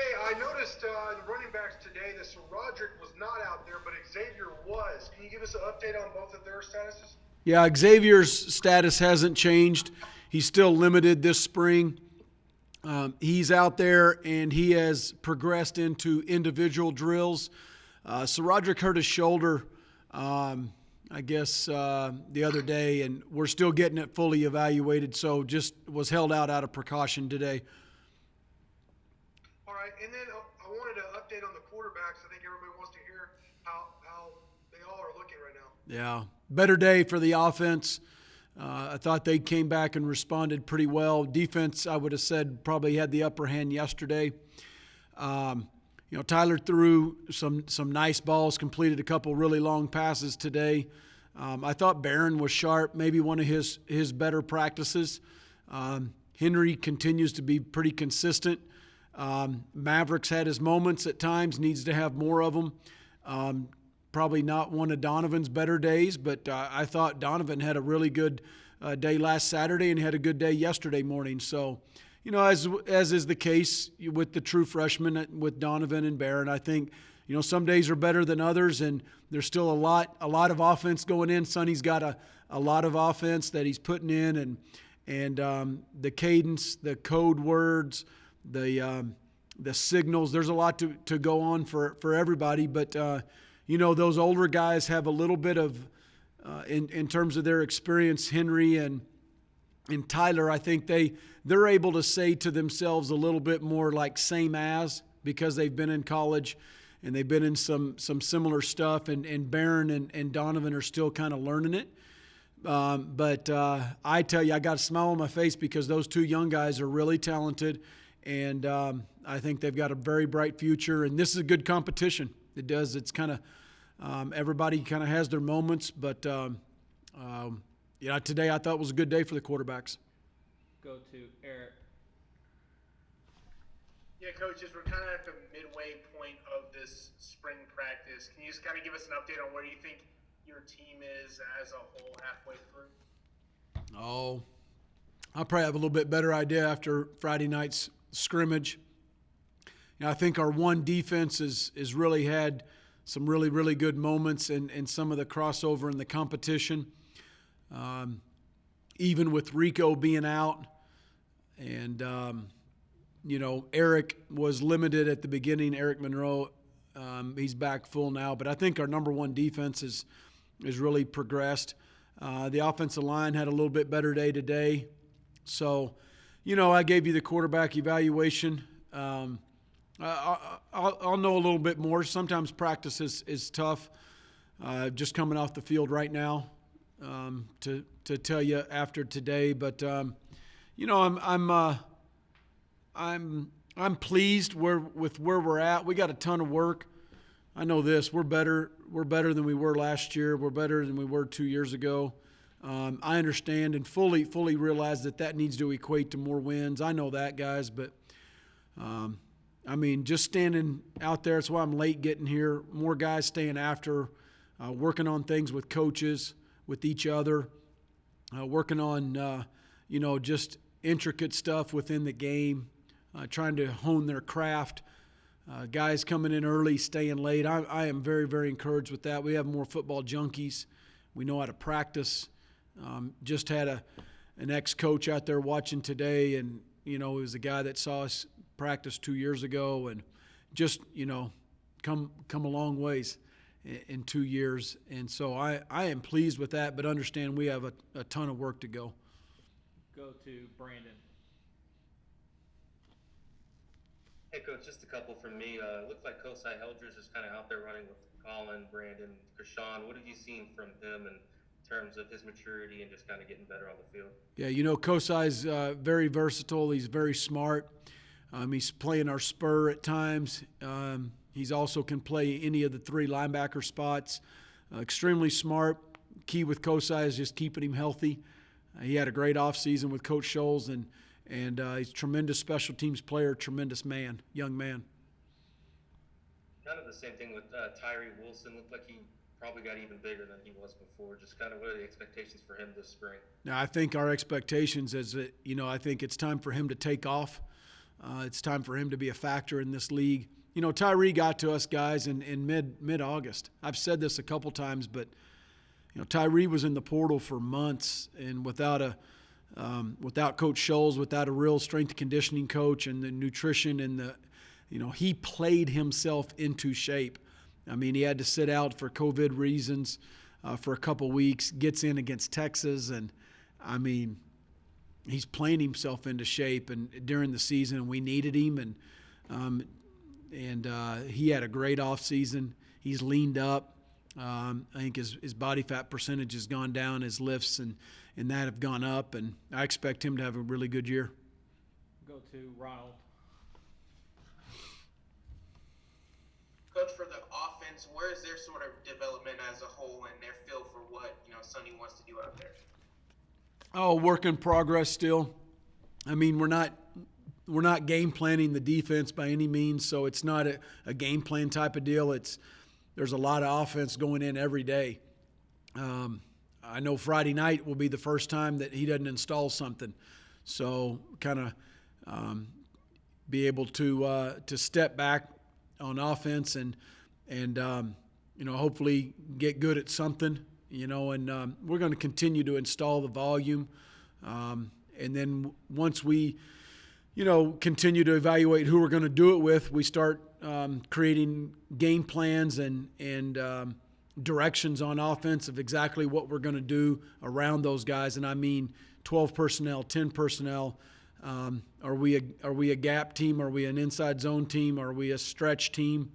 Hey, I noticed the running backs today that Sir Roderick was not out there, but Xavier was. Can you give us an update on both of their statuses? Yeah, Xavier's status hasn't changed. He's still limited this spring. He's out there and he has progressed into individual drills. So Roderick hurt his shoulder, I guess, the other day, and we're still getting it fully evaluated. So just was held out of precaution today. All right, and then I wanted to update on the quarterbacks. I think everybody wants to hear how they all are looking right now. Yeah, better day for the offense. I thought they came back and responded pretty well. Defense, I would have said, probably had the upper hand yesterday. Tyler threw some nice balls, completed a couple really long passes today. I thought Barron was sharp, maybe one of his better practices. Henry continues to be pretty consistent. Mavericks had his moments at times, needs to have more of them. Probably not one of Donovan's better days, but I thought Donovan had a really good day last Saturday and had a good day yesterday morning. So, as is the case with the true freshmen with Donovan and Barron, I think, some days are better than others, and there's still a lot of offense going in. Sonny's got a lot of offense that he's putting in, and the cadence, the code words, the signals. There's a lot to go on for everybody, but those older guys have a little bit of, in terms of their experience, Henry and Tyler, I think they're able to say to themselves a little bit more like same as, because they've been in college and they've been in some similar stuff, and Barron and Donovan are still kind of learning it. But I tell you, I got a smile on my face because those two young guys are really talented, and I think they've got a very bright future, and this is a good competition. It's kind of everybody kind of has their moments, but today I thought was a good day for the quarterbacks. Go to Eric. Yeah, coaches, we're kind of at the midway point of this spring practice. Can you just kind of give us an update on where you think your team is as a whole halfway through? Oh, I'll probably have a little bit better idea after Friday night's scrimmage. I think our one defense has really had some really, really good moments and some of the crossover in the competition. Even with Rico being out, and Eric was limited at the beginning. Eric Monroe, he's back full now, but I think our number one defense is really progressed. The offensive line had a little bit better day today, so I gave you the quarterback evaluation. I'll know a little bit more. Sometimes practice is tough. Just coming off the field right now to tell you after today, but I'm pleased with where we're at. We got a ton of work. I know this. We're better than we were last year. We're better than we were 2 years ago. I understand and fully realize that needs to equate to more wins. I know that, guys, but just standing out there, that's why I'm late getting here. More guys staying after, working on things with coaches, with each other, working on, just intricate stuff within the game, trying to hone their craft. Guys coming in early, staying late. I am very, very encouraged with that. We have more football junkies. We know how to practice. Just had an ex-coach out there watching today, and, he was a guy that saw us practice 2 years ago, and just, come a long ways in 2 years. And so I am pleased with that, but understand we have a ton of work to go. Go to Brandon. Hey, Coach, just a couple from me. Looks like Cozi Eldridge is kind of out there running with Colin, Brandon, Krishan. What have you seen from him in terms of his maturity and just kind of getting better on the field? Yeah, Cozi's very versatile. He's very smart. He's playing our spur at times. He's also can play any of the three linebacker spots. Extremely smart. Key with Cozi is just keeping him healthy. He had a great offseason with Coach Scholes, and he's a tremendous special teams player, tremendous man, young man. Kind of the same thing with Tyree Wilson. Looked like he probably got even bigger than he was before. Just kind of what are the expectations for him this spring? Now, I think our expectations is that, I think it's time for him to take off. It's time for him to be a factor in this league. You know, Tyree got to us guys in mid-August. I've said this a couple times, but you know, Tyree was in the portal for months, and without Coach Scholes, without a real strength and conditioning coach and the nutrition and he played himself into shape. I mean, he had to sit out for COVID reasons for a couple weeks, gets in against Texas, and I mean, he's playing himself into shape. And during the season, we needed him, and he had a great offseason. He's leaned up. I think his body fat percentage has gone down, his lifts and that have gone up, and I expect him to have a really good year. Go to Ronald. Coach, for the offense, where is their sort of development as a whole and their feel for what Sonny wants to do out there? Oh, work in progress still. I mean, we're not game planning the defense by any means, so it's not a game plan type of deal. There's a lot of offense going in every day. I know Friday night will be the first time that he doesn't install something, so kind of be able to step back on offense and hopefully get good at something. And we're going to continue to install the volume, and then once we continue to evaluate who we're going to do it with, we start creating game plans and directions on offense of exactly what we're going to do around those guys. And I mean 12 personnel, 10 personnel. Are we a gap team? Are we an inside zone team? Are we a stretch team?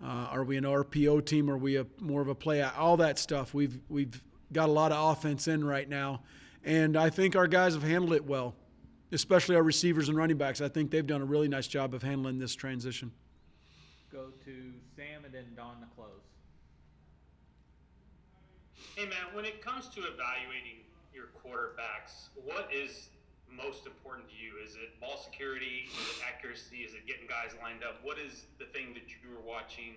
Are we an RPO team? Are we more of a play out? All that stuff. We've got a lot of offense in right now, and I think our guys have handled it well, especially our receivers and running backs. I think they've done a really nice job of handling this transition. Go to Sam and then Don to close. Hey, man, when it comes to evaluating your quarterbacks, what is most important to you? Is it ball security? Is it accuracy? Is it getting guys lined up? What is the thing that you are watching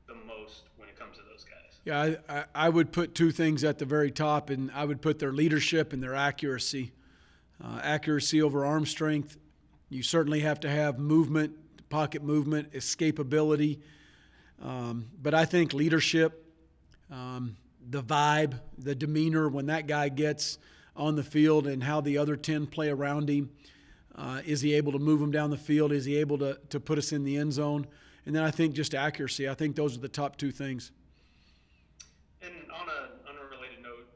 the most when it comes to those guys? Yeah, I would put two things at the very top, and I would put their leadership and their accuracy. Accuracy over arm strength. You certainly have to have movement, pocket movement, escapability. But I think leadership, the vibe, the demeanor when that guy gets on the field and how the other 10 play around him. Is he able to move them down the field? Is he able to put us in the end zone? And then I think just accuracy. I think those are the top two things. And on an unrelated note,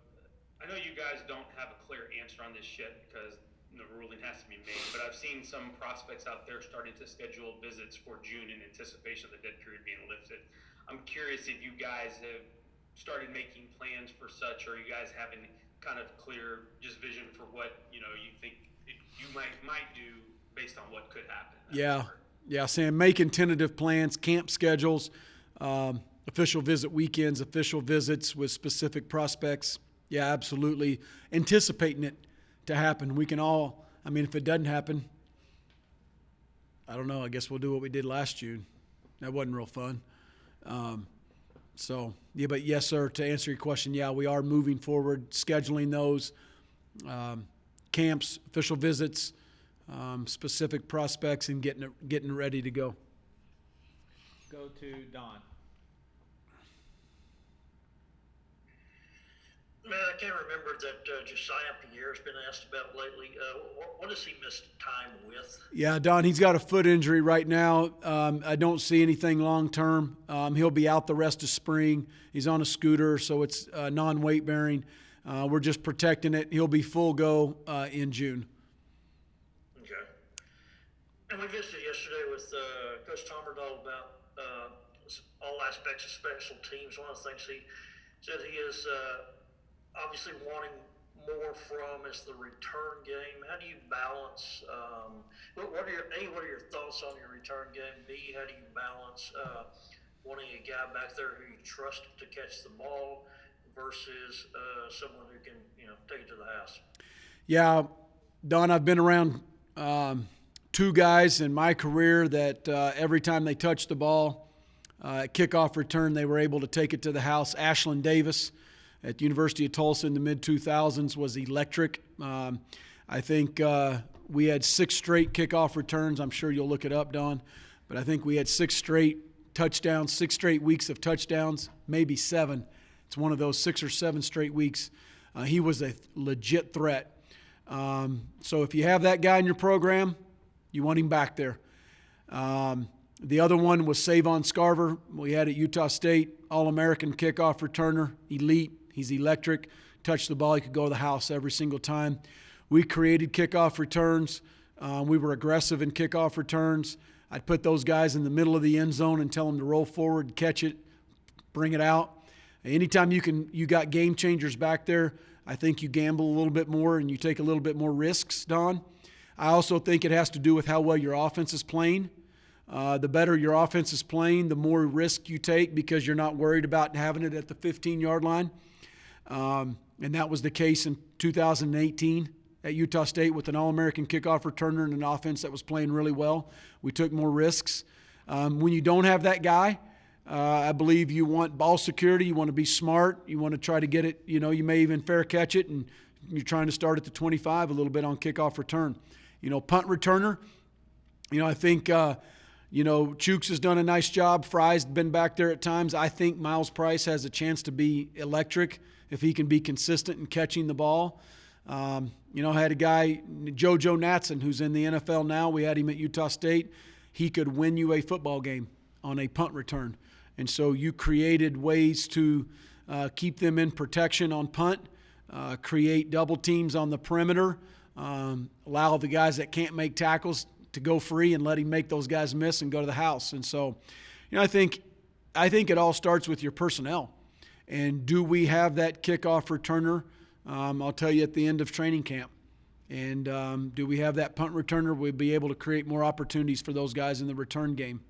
I know you guys don't have a clear answer on this yet because the ruling has to be made, but I've seen some prospects out there starting to schedule visits for June in anticipation of the dead period being lifted. I'm curious if you guys have started making plans for such, or you guys have any kind of clear just vision for what you think you might do based on what could happen. Yeah, Sam, making tentative plans, camp schedules, official visit weekends, official visits with specific prospects. Yeah, absolutely. Anticipating it to happen. We can all, if it doesn't happen, I don't know, I guess we'll do what we did last June. That wasn't real fun. But yes, sir, to answer your question, yeah, we are moving forward, scheduling those camps, official visits, specific prospects, and getting ready to go. Go to Don. Man, I can't remember that Josiah Pierre's been asked about lately. What does he miss time with? Yeah, Don, he's got a foot injury right now. I don't see anything long term. He'll be out the rest of spring. He's on a scooter, so it's non-weight bearing. We're just protecting it. He'll be full go in June. Okay. And we visited yesterday with Coach Tommerdahl about all aspects of special teams. One of the things he said he is obviously wanting more from is the return game. How do you balance? What are your thoughts on your return game? B, how do you balance wanting a guy back there who you trust to catch the ball versus someone who can take it to the house? Yeah, Don, I've been around two guys in my career that every time they touched the ball, kickoff return, they were able to take it to the house. Ashlyn Davis at the University of Tulsa in the mid-2000s was electric. I think we had 6 straight kickoff returns. I'm sure you'll look it up, Don. But I think we had 6 straight touchdowns, 6 straight weeks of touchdowns, maybe 7. It's one of those 6 or 7 straight weeks. He was a legit threat. So if you have that guy in your program, you want him back there. The other one was Savon Scarver. We had at Utah State, All-American kickoff returner, elite. He's electric. Touched the ball, he could go to the house every single time. We created kickoff returns. We were aggressive in kickoff returns. I'd put those guys in the middle of the end zone and tell them to roll forward, catch it, bring it out. Anytime you got game changers back there, I think you gamble a little bit more and you take a little bit more risks, Don. I also think it has to do with how well your offense is playing. The better your offense is playing, the more risk you take because you're not worried about having it at the 15-yard line. And that was the case in 2018 at Utah State with an All-American kickoff returner and an offense that was playing really well. We took more risks. When you don't have that guy, I believe you want ball security. You want to be smart. You want to try to get it. You may even fair catch it, and you're trying to start at the 25 a little bit on kickoff return. Punt returner, I think, Chooks has done a nice job. Fry's been back there at times. I think Miles Price has a chance to be electric if he can be consistent in catching the ball. I had a guy, JoJo Natson, who's in the NFL now. We had him at Utah State. He could win you a football game on a punt return. And so you created ways to keep them in protection on punt, create double teams on the perimeter, allow the guys that can't make tackles to go free and let him make those guys miss and go to the house. And so, I think it all starts with your personnel. And do we have that kickoff returner? I'll tell you at the end of training camp. And do we have that punt returner? We'll be able to create more opportunities for those guys in the return game.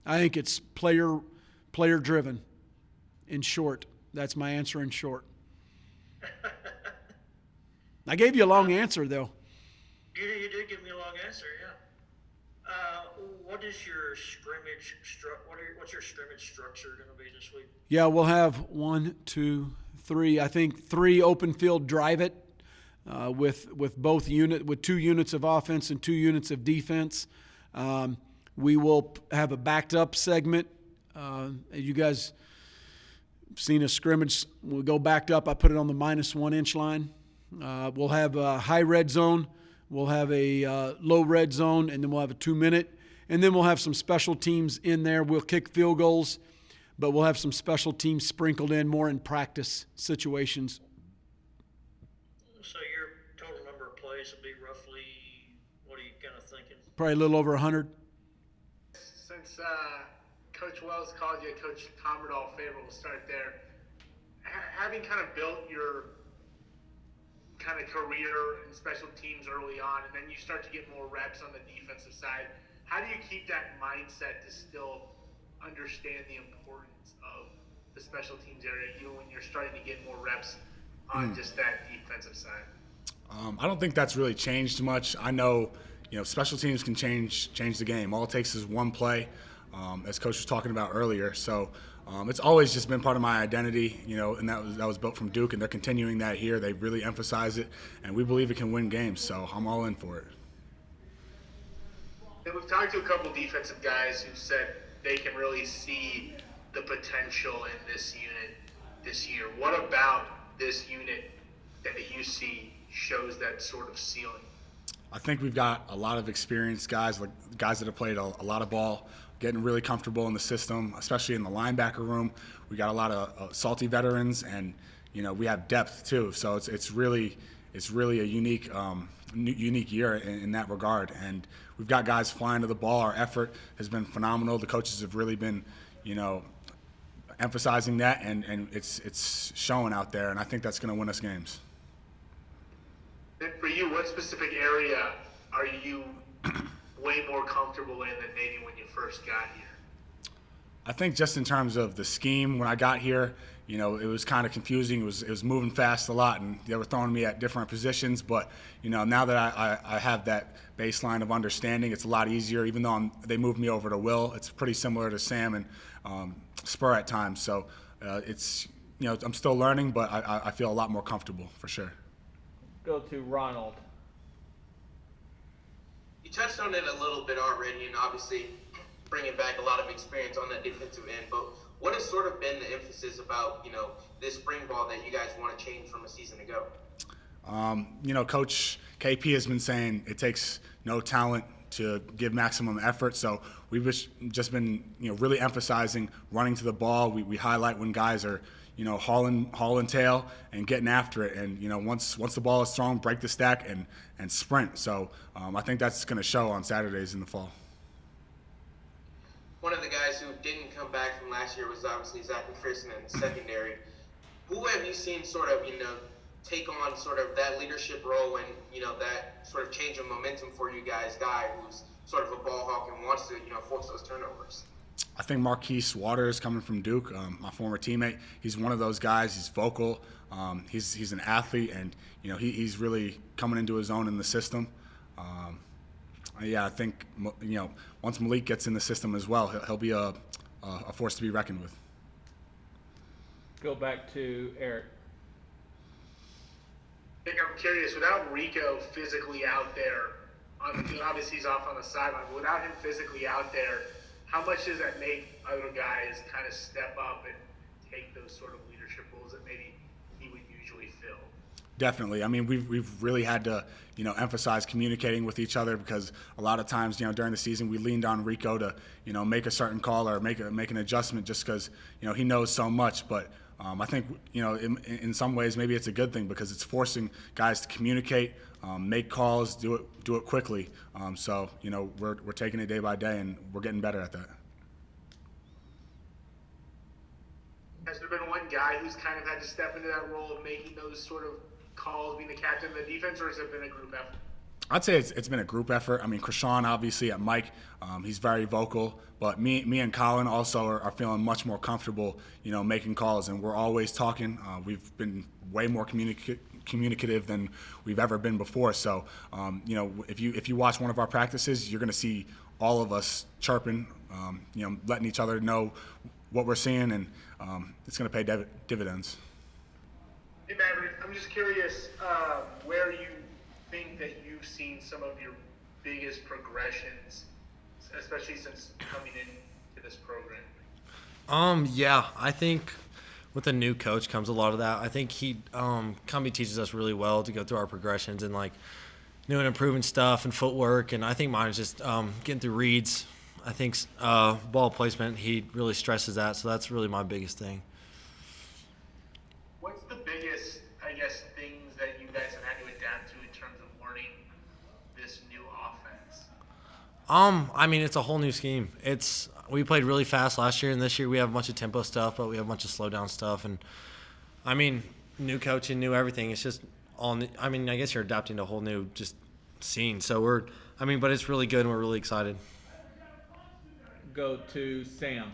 I think it's player-driven, in short. That's my answer in short. I gave you a long answer, though. You did give me a long answer, yeah. What is your scrimmage what's your scrimmage structure going to be this week? Yeah, we'll have 1, 2, 3. I think 3 open field drive it with 2 units of offense and 2 units of defense. We will have a backed up segment. You guys seen a scrimmage. We'll go backed up. I put it on the -1 inch line. We'll have a high red zone. We'll have a low red zone, and then we'll have a 2-minute. And then we'll have some special teams in there. We'll kick field goals, but we'll have some special teams sprinkled in more in practice situations. So your total number of plays would be roughly, what are you kind of thinking? Probably a little over 100. Since Coach Wells called you Coach Commodore favorite, we'll start there. Having kind of built your kind of career in special teams early on, and then you start to get more reps on the defensive side, how do you keep that mindset to still understand the importance of the special teams area, even when you're starting to get more reps on just that defensive side? I don't think that's really changed much. I know, special teams can change the game. All it takes is one play, as Coach was talking about earlier. So it's always just been part of my identity, and that was built from Duke, and they're continuing that here. They really emphasize it, and we believe it can win games. So I'm all in for it. And we've talked to a couple defensive guys who said they can really see the potential in this unit this year. What about this unit that you see shows that sort of ceiling? I think we've got a lot of experienced guys, like guys that have played a lot of ball, getting really comfortable in the system, especially in the linebacker room. We got a lot of salty veterans, and we have depth too. So it's really a unique year in that regard. And we've got guys flying to the ball. Our effort has been phenomenal. The coaches have really been, emphasizing that, and it's showing out there. And I think that's going to win us games. And for you, what specific area are you way more comfortable in than maybe when you first got here? I think just in terms of the scheme, when I got here, it was kind of confusing. It was moving fast a lot, and they were throwing me at different positions. But, now that I have that baseline of understanding, it's a lot easier. Even though they moved me over to Will, it's pretty similar to Sam and Spur at times. So it's, I'm still learning, but I feel a lot more comfortable for sure. Go to Ronald. You touched on it a little bit already, and obviously bringing back a lot of experience on that defensive end. But what has sort of been the emphasis about, this spring ball that you guys want to change from a season ago? Coach KP has been saying it takes no talent to give maximum effort. So we've just been, really emphasizing running to the ball. We highlight when guys are, hauling tail and getting after it. And, once the ball is thrown, break the stack and sprint. So I think that's going to show on Saturdays in the fall. One of the guys who didn't come back from last year was obviously Zach McPherson in the secondary. Who have you seen sort of, take on sort of that leadership role and, that sort of change of momentum for you guys, guy who's sort of a ball hawk and wants to, force those turnovers? I think Marquise Waters coming from Duke, my former teammate. He's one of those guys. He's vocal. He's an athlete, and he's really coming into his own in the system. I think once Malik gets in the system as well, he'll be a force to be reckoned with. Go back to Eric. Nick, I'm curious, without Rico physically out there, obviously he's off on the sideline, but without him physically out there, how much does that make other guys kind of step up and take those sort of leadership roles that maybe he would usually fill? Definitely. I mean, we've really had to, emphasize communicating with each other, because a lot of times, during the season we leaned on Rico to, make a certain call or make an adjustment just because, he knows so much. But I think, in some ways maybe it's a good thing because it's forcing guys to communicate, make calls, do it quickly. So, we're taking it day by day and we're getting better at that. Has there been one guy who's kind of had to step into that role of making those sort of calls, being the captain of the defense, or has it been a group effort? I'd say it's been a group effort. I mean, Krishan, obviously, at Mike, he's very vocal. But me and Colin also are feeling much more comfortable, making calls. And we're always talking. We've been way more communicative than we've ever been before. So, if you watch one of our practices, you're going to see all of us chirping, letting each other know what we're seeing, and it's going to pay dividends. Hey, Maverick, I'm just curious where you think that you've seen some of your biggest progressions, especially since coming into this program. Yeah, I think with a new coach comes a lot of that. I think he teaches us really well to go through our progressions and like new and improving stuff and footwork. And I think mine is just getting through reads. I think ball placement, he really stresses that. So that's really my biggest thing. What's the biggest, things that you guys have had to adapt to in terms of learning this new offense? I mean, it's a whole new scheme. We played really fast last year, and this year we have a bunch of tempo stuff, but we have a bunch of slow down stuff. And I mean, new coaching, new everything. It's just all new. I mean, I guess you're adapting to a whole new just scene. So but it's really good, and we're really excited. Go to Sam.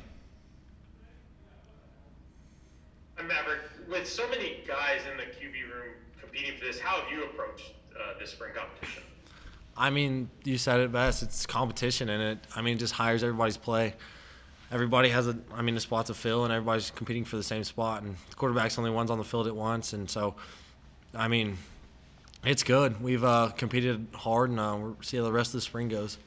Maverick, with so many guys in the QB room competing for this, how have you approached this spring competition? I mean, you said it best. It's competition, and it just hires everybody's play. Everybody has a spot to fill, and everybody's competing for the same spot. And the quarterback's only one's on the field at once, and so, it's good. We've competed hard, and we'll see how the rest of the spring goes.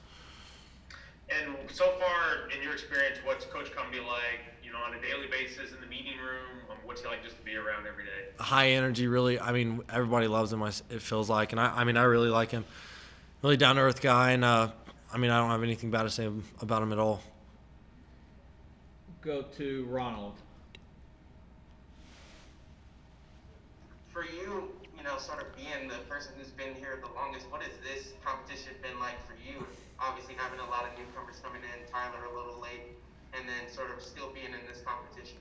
And so far, in your experience, what's Coach Cumbie like, on a daily basis in the meeting room? What's he like just to be around every day? High energy, really. Everybody loves him, it feels like. And I really like him. Really down-to-earth guy, and I don't have anything bad to say about him at all. Go to Ronald. For you, sort of being the person who's been here the longest, what has this competition been like for you? Obviously having a lot of newcomers coming in, Tyler a little late, and then sort of still being in this competition.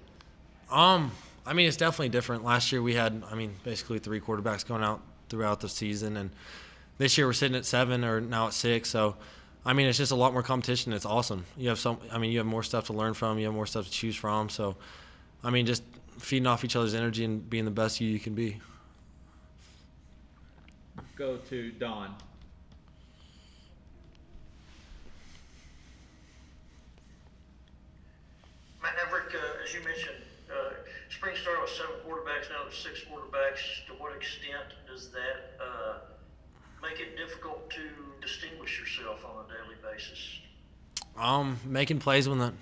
It's definitely different. Last year we had, basically 3 quarterbacks going out throughout the season, and this year we're sitting at 7 or now at 6. So, it's just a lot more competition. It's awesome. You have you have more stuff to learn from. You have more stuff to choose from. So, just feeding off each other's energy and being the best you can be. Go to Don. Maverick, as you mentioned, spring started with 7 quarterbacks, now there's 6 quarterbacks. To what extent does that make it difficult to distinguish yourself on a daily basis? Making plays when the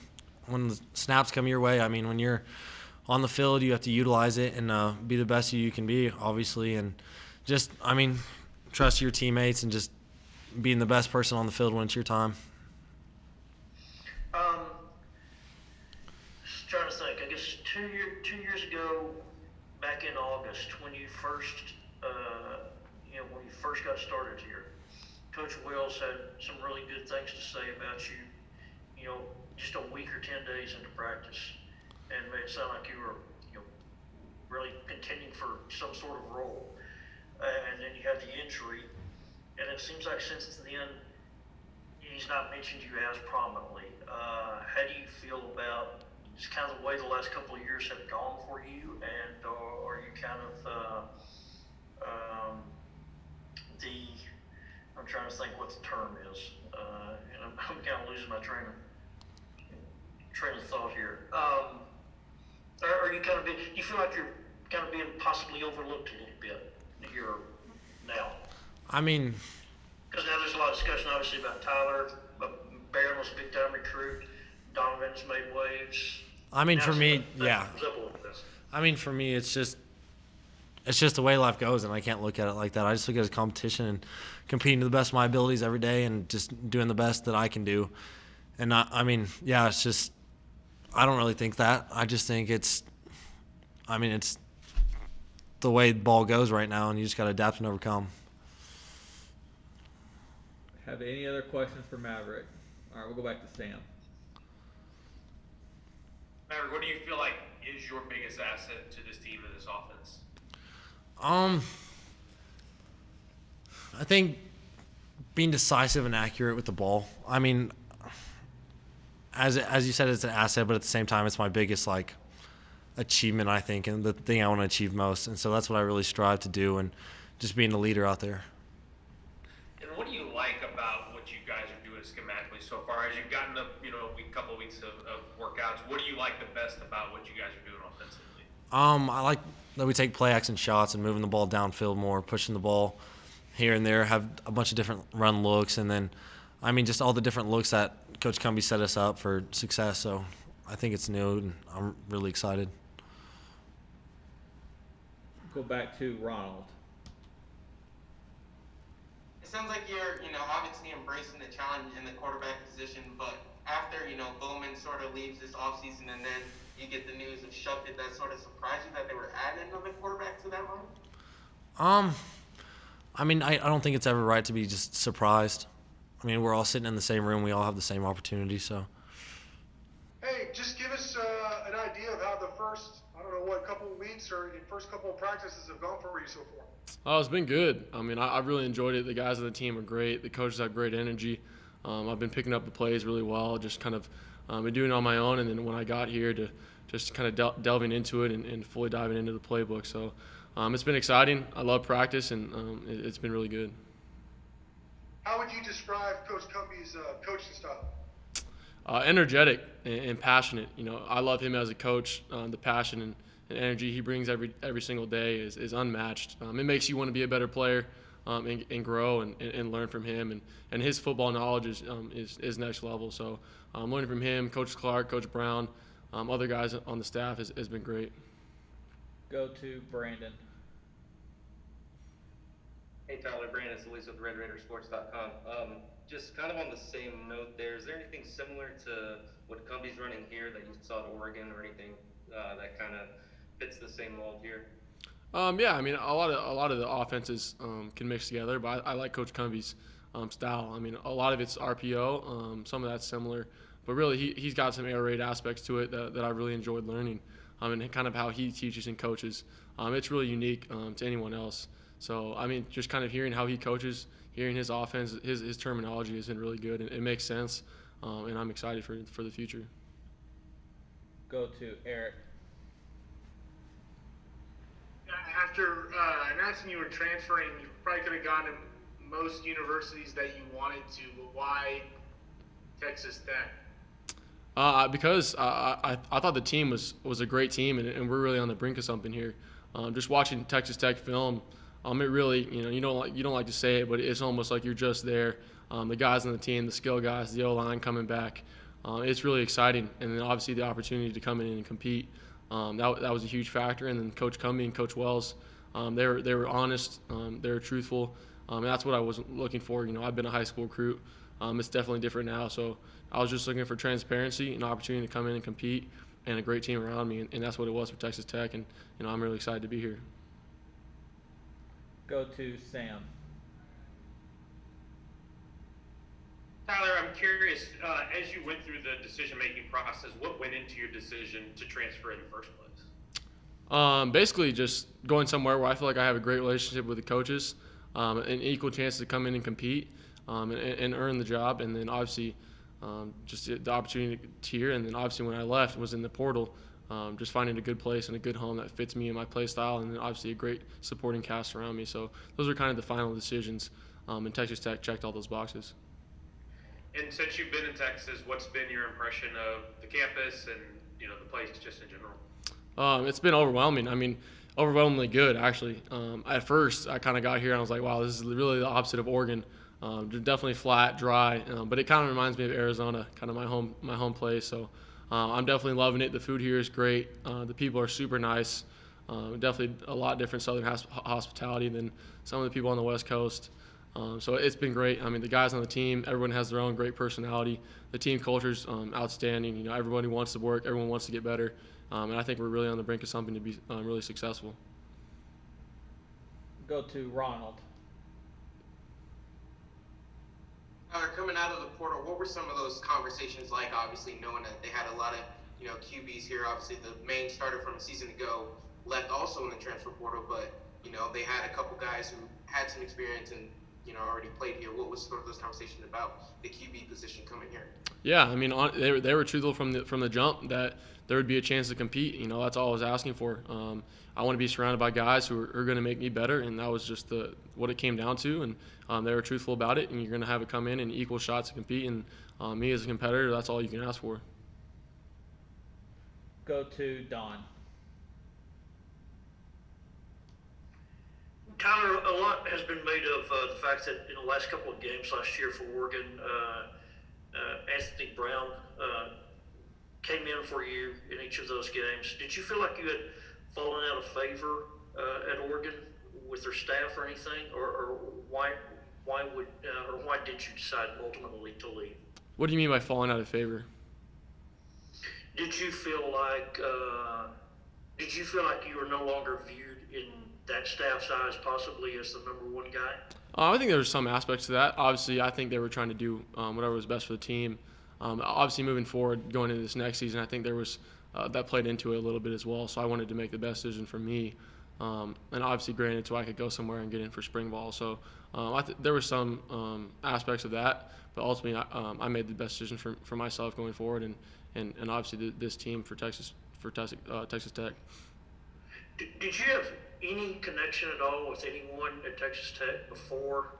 snaps come your way. I mean, when you're on the field, you have to utilize it and be the best you can be, obviously, and just, I mean, trust your teammates and just being the best person on the field when it's your time. Just trying to think. I guess 2 years ago, back in August, when you first, when you first got started here, Coach Wells had some really good things to say about you. Just a week or 10 days into practice, and made it sound like you were, really contending for some sort of role. And then you had the injury, and it seems like since then, he's not mentioned you as prominently. How do you feel about just kind of the way the last couple of years have gone for you, and are you kind of I'm trying to think what the term is, and I'm kind of losing my train of thought here. Are you kind of you feel like you're kind of being possibly overlooked a little bit here now? I mean, because now there's a lot of discussion, obviously, about Tyler, but Barron was a big-time recruit. Donovan's made waves. I mean, for me, yeah. I mean, for me, it's just the way life goes, and I can't look at it like that. I just look at it as competition and competing to the best of my abilities every day and just doing the best that I can do. And it's just, I don't really think that. I just think it's the way the ball goes right now, and you just got to adapt and overcome. Have any other questions for Maverick? All right, we'll go back to Sam. Maverick, what do you feel like is your biggest asset to this team and this offense? I think being decisive and accurate with the ball. I mean, as you said, it's an asset, but at the same time, it's my biggest achievement, I think, and the thing I want to achieve most. And so that's what I really strive to do, and just being the leader out there. And what do you like about what you guys are doing schematically so far? As you've gotten a couple of weeks of workouts, what do you like the best about what you guys are doing offensively? I like that we take play action shots and moving the ball downfield more, pushing the ball here and there, have a bunch of different run looks, and then, just all the different looks that Coach Cumbie set us up for success. So I think it's new, and I'm really excited. Go back to Ronald. It sounds like you're, obviously embracing the challenge in the quarterback position, but after, Bowman sort of leaves this offseason and then you get the news of Shuck, did that sort of surprise you that they were adding another quarterback to that line? I don't think it's ever right to be just surprised. We're all sitting in the same room. We all have the same opportunity, so. Hey, just give us an idea of how the first, couple of weeks or the first couple of practices have gone for you so far. Oh, it's been good. I really enjoyed it. The guys on the team are great. The coaches have great energy. I've been picking up the plays really well, just kind of been doing it on my own. And then when I got here, to just kind of delving into it and fully diving into the playbook. So it's been exciting. I love practice, and it's been really good. How would you describe Coach Cumbie's coaching style? Energetic and passionate. I love him as a coach. The passion and energy he brings every single day is unmatched. It makes you want to be a better player and grow and learn from him. And his football knowledge is next level. So learning from him, Coach Clark, Coach Brown, other guys on the staff has been great. Go to Brandon. Hey, Tyler, Brandon Solis with RedRaidersports.com. Just kind of on the same note there, is there anything similar to what Cumbie's running here that you saw at Oregon or anything that kind of fits the same mold here? Yeah, a lot of the offenses can mix together, but I like Coach Cumbie's style. A lot of it's RPO, some of that's similar, but really he's got some air raid aspects to it that I really enjoyed learning, and kind of how he teaches and coaches. It's really unique to anyone else. So, just kind of hearing how he coaches, hearing his offense, his terminology has been really good, and it makes sense, and I'm excited for the future. Go to Eric. After announcing you were transferring, you probably could have gone to most universities that you wanted to, but why Texas Tech? Because I thought the team was a great team, and we're really on the brink of something here. Just watching Texas Tech film, It really, you don't like to say it, but it's almost like you're just there. The guys on the team, the skill guys, the O-line coming back. It's really exciting, and then obviously the opportunity to come in and compete. That was a huge factor. And then Coach Cumbie and Coach Wells, they were honest, they were truthful, and that's what I was looking for. I've been a high school recruit. It's definitely different now, so I was just looking for transparency, an opportunity to come in and compete, and a great team around me, and that's what it was for Texas Tech. And I'm really excited to be here. Go to Sam. Tyler, I'm curious, as you went through the decision-making process, what went into your decision to transfer in the first place? Basically just going somewhere where I feel like I have a great relationship with the coaches, an equal chance to come in and compete, and earn the job. And then obviously just the opportunity here. And then obviously when I left was in the portal, just finding a good place and a good home that fits me and my play style, and then obviously a great supporting cast around me. So those are kind of the final decisions, and Texas Tech checked all those boxes. And since you've been in Texas, what's been your impression of the campus and the place just in general? It's been overwhelming. I mean, overwhelmingly good, actually. At first, I kind of got here and I was like, wow, this is really the opposite of Oregon. Definitely flat, dry, but it kind of reminds me of Arizona, kind of my home place. So I'm definitely loving it. The food here is great. The people are super nice. Definitely a lot different Southern hospitality than some of the people on the West Coast. So it's been great. I mean, the guys on the team, everyone has their own great personality. The team culture's outstanding. Everybody wants to work. Everyone wants to get better. And I think we're really on the brink of something to be really successful. Go to Ronald. Coming out of the portal, what were some of those conversations like? Obviously, knowing that they had a lot of QBs here. Obviously, the main starter from a season ago left also in the transfer portal, but they had a couple guys who had some experience and already played here. What was sort of those conversations about the QB position coming here? Yeah, I mean, they were truthful from the jump that there would be a chance to compete. That's all I was asking for. I want to be surrounded by guys who are going to make me better, and that was just what it came down to. And they were truthful about it, and you're going to have it come in equal shots to compete. And me as a competitor, that's all you can ask for. Go to Don. Tyler, a lot has been made of the fact that in the last couple of games last year for Oregon, Anthony Brown came in for you in each of those games. Did you feel like you had fallen out of favor at Oregon with their staff or anything, or why did you decide ultimately to leave? What do you mean by falling out of favor? Did you feel like you were no longer viewed in that staff's eyes possibly as the number one guy? I think there were some aspects to that. Obviously, I think they were trying to do whatever was best for the team. Obviously, moving forward, going into this next season, I think there was that played into it a little bit as well. So I wanted to make the best decision for me, and obviously, granted, so I could go somewhere and get in for spring ball. So there were some aspects of that, but ultimately, I made the best decision for myself going forward, and obviously this team for Texas Tech. Did you have any connection at all with anyone at Texas Tech before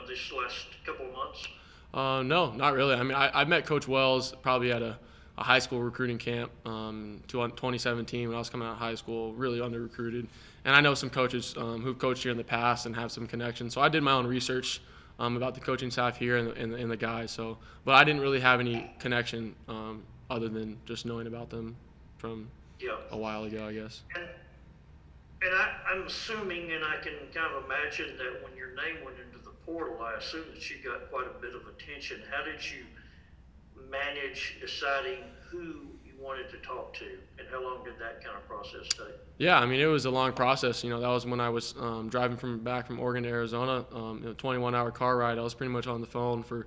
this last couple of months? No, not really. I mean, I met Coach Wells probably at a high school recruiting camp 2017 when I was coming out of high school, really under-recruited. And I know some coaches who've coached here in the past and have some connections. So I did my own research about the coaching staff here and the guys. So, but I didn't really have any connection other than just knowing about them from a while ago, I guess. And I'm assuming, and I can kind of imagine that when your name went into the portal, I assume that you got quite a bit of attention. How did you manage deciding who you wanted to talk to, and how long did that kind of process take? Yeah, I mean, it was a long process. That was when I was driving back from Oregon to Arizona, 21-hour car ride. I was pretty much on the phone for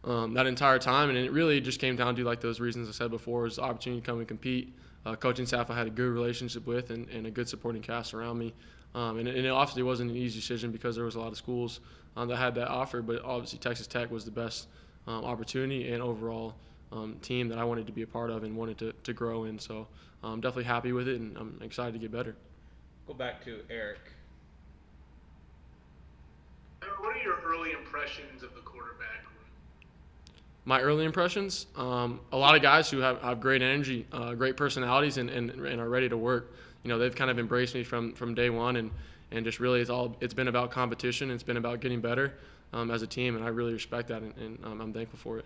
that entire time, and it really just came down to like those reasons I said before, was the opportunity to come and compete. Coaching staff I had a good relationship with and a good supporting cast around me. And it obviously wasn't an easy decision because there was a lot of schools that had that offer, but obviously Texas Tech was the best opportunity and overall team that I wanted to be a part of and wanted to grow in. So I'm definitely happy with it, and I'm excited to get better. Go back to Eric. What are your early impressions of the quarterback? My early impressions, a lot of guys who have great energy, great personalities, and are ready to work. They've kind of embraced me from day one, and and just really it's been about competition. It's been about getting better as a team, and I really respect that, and I'm thankful for it.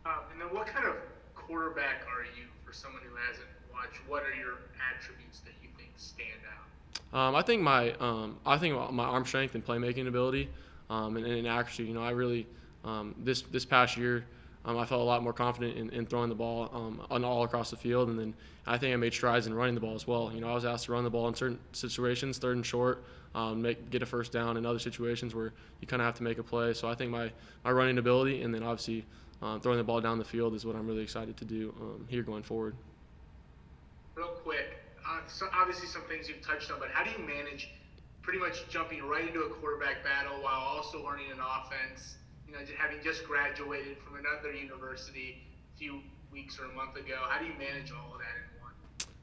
And then what kind of quarterback are you for someone who hasn't watched? What are your attributes that you think stand out? I think my arm strength and playmaking ability, and accuracy. You know, I really this past year, I felt a lot more confident in throwing the ball all across the field, and then I think I made strides in running the ball as well. You know, I was asked to run the ball in certain situations, third and short, get a first down, in other situations where you kind of have to make a play. So I think my running ability, and then obviously throwing the ball down the field is what I'm really excited to do here going forward. Real quick, so obviously some things you've touched on, but how do you manage pretty much jumping right into a quarterback battle while also learning an offense? You know, having just graduated from another university a few weeks or a month ago, how do you manage all of that in one?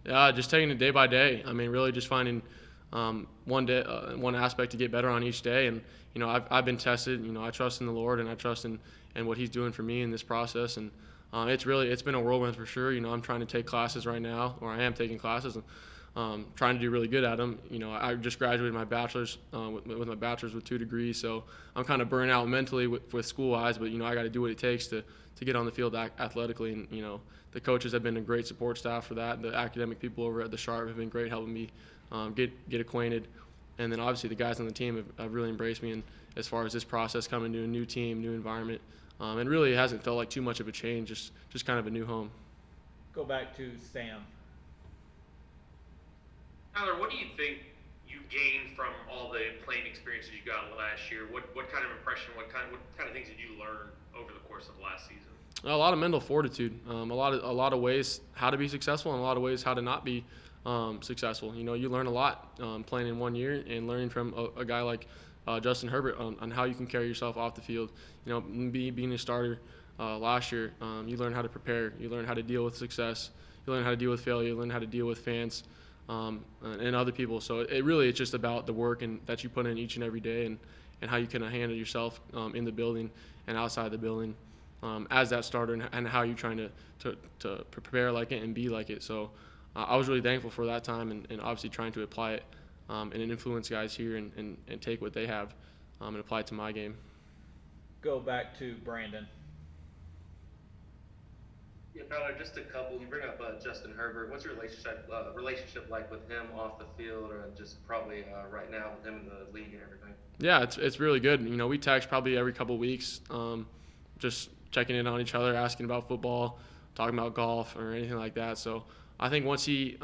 Yeah, just taking it day by day. I mean, really just finding one aspect to get better on each day. And you know, I've been tested. You know, I trust in the Lord, and I trust in what He's doing for me in this process. And it's been a whirlwind for sure. You know, I'm trying to take classes right now, or I am taking classes, and trying to do really good at them. You know, I just graduated my bachelor's with my bachelor's with 2 degrees, so I'm kind of burnt out mentally with school-wise. But you know, I got to do what it takes to get on the field athletically. And you know, the coaches have been a great support staff for that. The academic people over at the Sharp have been great helping me get acquainted. And then obviously the guys on the team have really embraced me. And as far as this process coming to a new team, new environment, and really it hasn't felt like too much of a change, just kind of a new home. Go back to Sam. Tyler, what do you think you gained from all the playing experiences you got last year? What kind of impression, what kind of things did you learn over the course of last season? A lot of mental fortitude, a lot of ways how to be successful, and a lot of ways how to not be successful. You know, you learn a lot playing in 1 year, and learning from a guy like Justin Herbert on how you can carry yourself off the field. You know, being a starter last year, you learn how to prepare, you learn how to deal with success, you learn how to deal with failure, you learn how to deal with fans and other people. So it's just about the work and that you put in each and every day, and how you can handle yourself in the building and outside the building as that starter, and how you're trying to prepare like it and be like it. So I was really thankful for that time, and obviously trying to apply it and influence guys here, and take what they have and apply it to my game. Go back to Brandon. Yeah, Tyler, just a couple. You bring up Justin Herbert. What's your relationship like with him off the field, or just probably right now with him in the league and everything? Yeah, it's really good. You know, we text probably every couple weeks, just checking in on each other, asking about football, talking about golf or anything like that. So I think once we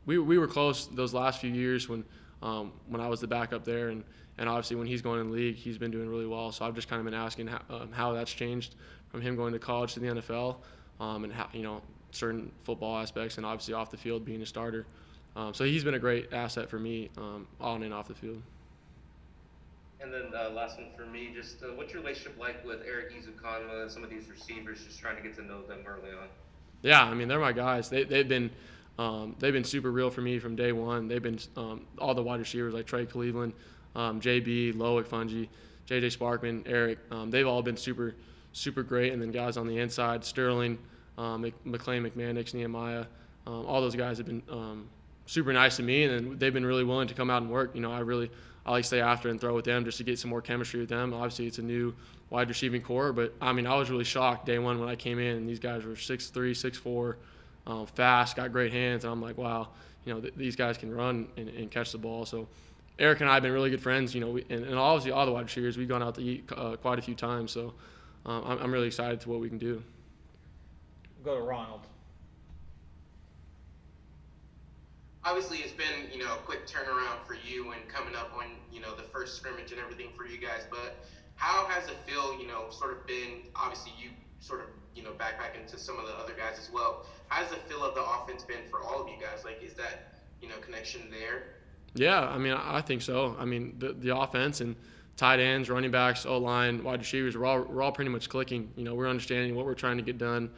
were close those last few years when I was the backup there, and obviously when he's going in the league, he's been doing really well. So I've just kind of been asking how that's changed from him going to college to the NFL, and how, you know, certain football aspects, and obviously off the field being a starter. So he's been a great asset for me on and off the field. And then last one for me, just what's your relationship like with Eric Izukanma and some of these receivers, just trying to get to know them early on? Yeah, I mean, they're my guys. They've been super real for me from day one. They've been all the wide receivers like Trey Cleveland, JB, Loic Fungi, JJ Sparkman, Eric. They've all been super great. And then guys on the inside, Sterling, McLean, McManus, Nehemiah, all those guys have been super nice to me, and then they've been really willing to come out and work. You know, I like to stay after and throw with them just to get some more chemistry with them. Obviously, it's a new wide receiving core, but I mean, I was really shocked day one when I came in, and these guys were 6'3", 6'4", fast, got great hands, and I'm like, wow, you know, these guys can run and catch the ball. So Eric and I have been really good friends, you know, and obviously all the wide receivers, we've gone out to eat quite a few times. So I'm really excited to what we can do. Go to Ronald. Obviously, it's been, you know, a quick turnaround for you and coming up on, you know, the first scrimmage and everything for you guys. But how has it feel, you know, sort of been, obviously you sort of, you know, backpack into some of the other guys as well. How has the feel of the offense been for all of you guys? Like, is that, you know, connection there? Yeah, I mean, I think so. I mean, the offense and tight ends, running backs, O-line, wide receivers, we're all pretty much clicking. You know, we're understanding what we're trying to get done.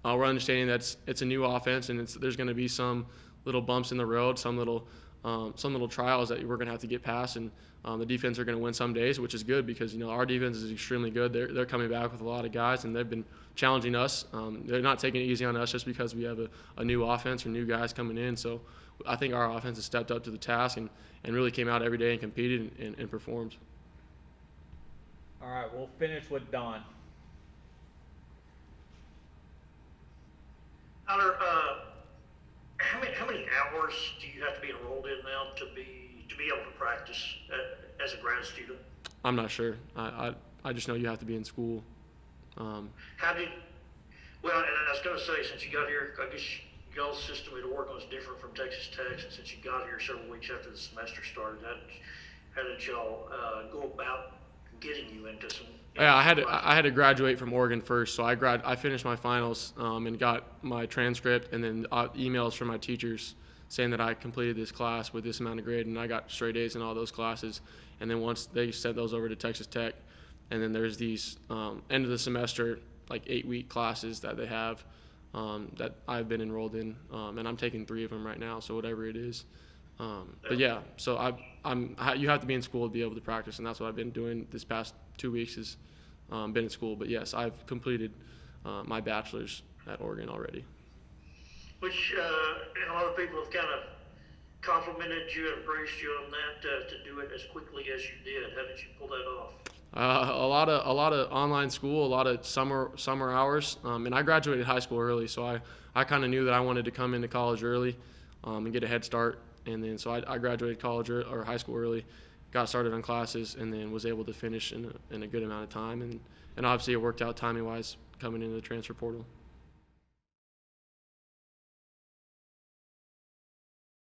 We're understanding that it's a new offense, and there's going to be some little bumps in the road, some little some little trials that we're going to have to get past, and the defense are going to win some days, which is good because our defense is extremely good. They're coming back with a lot of guys, and they've been challenging us. They're not taking it easy on us just because we have a new offense or new guys coming in. So I think our offense has stepped up to the task and really came out every day and competed and performed. All right, we'll finish with Don. Tyler, how many hours do you have to be enrolled in now to be able to practice as a grad student? I'm not sure. I just know you have to be in school. Well, and I was going to say, since you got here, I guess y'all's system at Oregon is different from Texas Tech, and since you got here several weeks after the semester started, how did y'all go about getting you into some? Yeah, I had to graduate from Oregon first, so I finished my finals and got my transcript, and then emails from my teachers saying that I completed this class with this amount of grade, and I got straight A's in all those classes. And then once they sent those over to Texas Tech, and then there's these end of the semester, like 8-week classes that they have that I've been enrolled in, and I'm taking 3 of them right now, so whatever it is. But yeah, so you have to be in school to be able to practice, and that's what I've been doing this past 2 weeks is been in school. But yes, I've completed my bachelor's at Oregon already. Which and a lot of people have kind of complimented you and praised you on that to do it as quickly as you did. How did you pull that off? A lot of online school, a lot of summer hours, and I graduated high school early, so I kind of knew that I wanted to come into college early and get a head start. And then so I graduated college or high school early, got started on classes, and then was able to finish in a good amount of time. And obviously it worked out timing wise coming into the transfer portal.